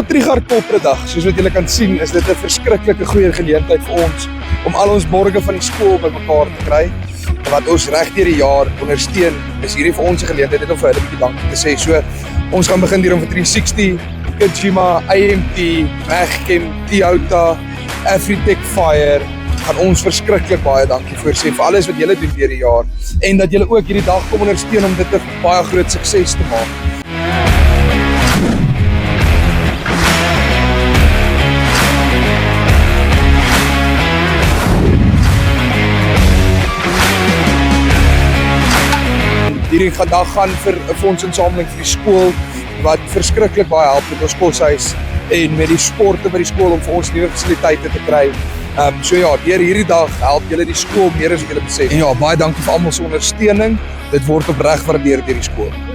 Trigard Kopperdag, soos wat julle kan sien, is dit 'n verskriklike goeie geleentheid vir ons om al ons borge van die skool bymekaar te kry. En wat ons reg deur die jaar ondersteun, is hierdie vir ons 'n geleentheid net om vir hulle 'n bietjie dankie te sê. So, ons gaan begin hier om vir 360, Kitsima, AMT, Magchem, Toyota, Afritech Fire, gaan ons verskriklik baie dankie voorsê vir alles wat julle doen deur die jaar en dat julle ook hierdie dag kom ondersteun om dit 'n baie groot sukses te maak. Hierdie dag gaan vir 'n fondsinsameling vir die skool wat verskriklik baie help met ons koshuis en met die sporte by die skool om vir ons nuwe fasiliteite te kry. So ja, deur hierdie dag help julle die skool meer as wat julle besef. En ja, baie dankie vir almal se ondersteuning. Dit word opreg waardeer deur die skool.